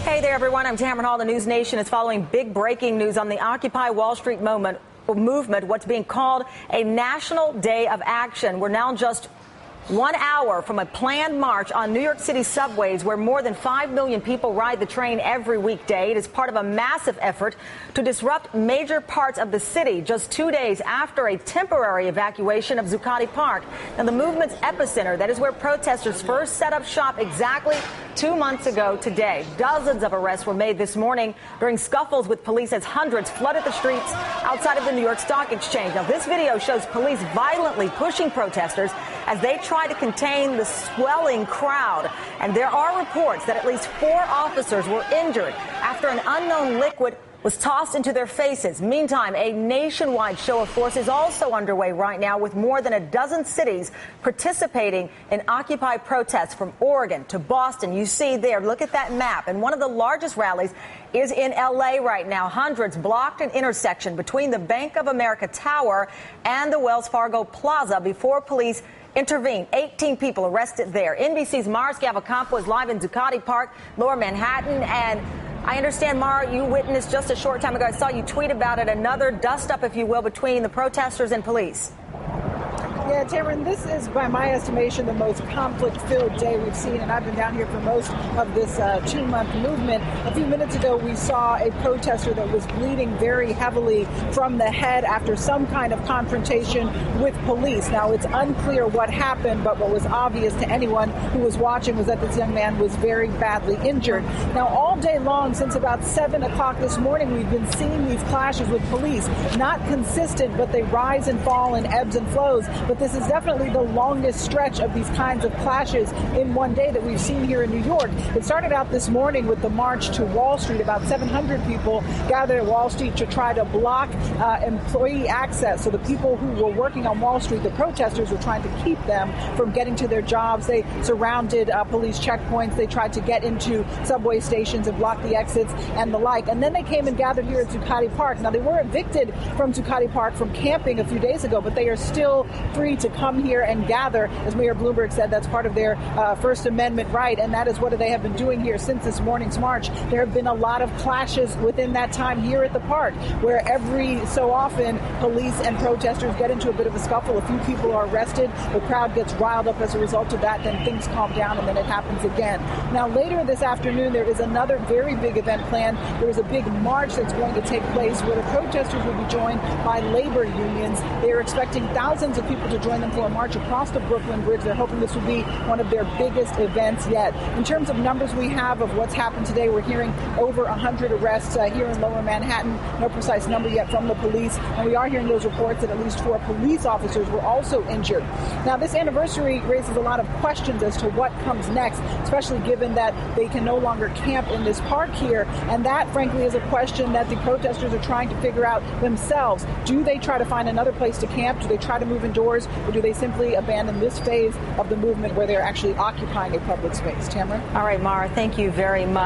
Hey there, everyone. I'm Tamron Hall. The News Nation is following big breaking news on the Occupy Wall Street movement, what's being called a national day of action. We're now just 1 hour from a planned march on New York City subways where more than 5 million people ride the train every weekday. It is part of a massive effort to disrupt major parts of the city just 2 days after a temporary evacuation of Zuccotti Park. Now, the movement's epicenter, that is where protesters first set up shop exactly 2 months ago today. Dozens of arrests were made this morning during scuffles with police as hundreds flooded the streets outside of the New York Stock Exchange. Now, this video shows police violently pushing protesters as they try to contain the swelling crowd. And there are reports that at least 4 officers were injured after an unknown liquid was tossed into their faces. Meantime, a nationwide show of force is also underway right now with more than a dozen cities participating in Occupy protests from Oregon to Boston. You see there, look at that map. And one of the largest rallies is in L.A. right now. Hundreds blocked an intersection between the Bank of America Tower and the Wells Fargo Plaza before police intervened. 18 people arrested there. NBC's Mara Schiavocampo is live in Zuccotti Park, Lower Manhattan, and I understand, Mara, you witnessed just a short time ago. I saw you tweet about it, another dust-up, if you will, between the protesters and police. Yeah, Tamron, this is, by my estimation, the most conflict-filled day we've seen, and I've been down here for most of this 2-month movement. A few minutes ago, we saw a protester that was bleeding very heavily from the head after some kind of confrontation with police. Now, it's unclear what happened, but what was obvious to anyone who was watching was that this young man was very badly injured. Now, all day long, since about 7 o'clock this morning, we've been seeing these clashes with police. Not consistent, but they rise and fall in ebbs and flows. But this is definitely the longest stretch of these kinds of clashes in one day that we've seen here in New York. It started out this morning with the march to Wall Street. About 700 people gathered at Wall Street to try to block employee access. So the people who were working on Wall Street, the protesters, were trying to keep them from getting to their jobs. They surrounded police checkpoints. They tried to get into subway stations and block the exits and the like. And then they came and gathered here at Zuccotti Park. Now, they were evicted from Zuccotti Park from camping a few days ago, but they are still free to come here and gather. As Mayor Bloomberg said, that's part of their First Amendment right, and that is what they have been doing here since this morning's march. There have been a lot of clashes within that time here at the park, where every so often police and protesters get into a bit of a scuffle. A few people are arrested. The crowd gets riled up as a result of that. Then things calm down, and then it happens again. Now, later this afternoon, there is another very big event planned. There is a big march that's going to take place where the protesters will be joined by labor unions. They are expecting thousands of people to join them for a march across the Brooklyn Bridge. They're hoping this will be one of their biggest events yet. In terms of numbers we have of what's happened today, we're hearing over 100 arrests here in Lower Manhattan. No precise number yet from the police. And we are hearing those reports that at least 4 police officers were also injured. Now, this anniversary raises a lot of questions as to what comes next, especially given that they can no longer camp in this park here. And that, frankly, is a question that the protesters are trying to figure out themselves. Do they try to find another place to camp? Do they try to move indoors? Or do they simply abandon this phase of the movement where they're actually occupying a public space? Tamron? All right, Mara, thank you very much.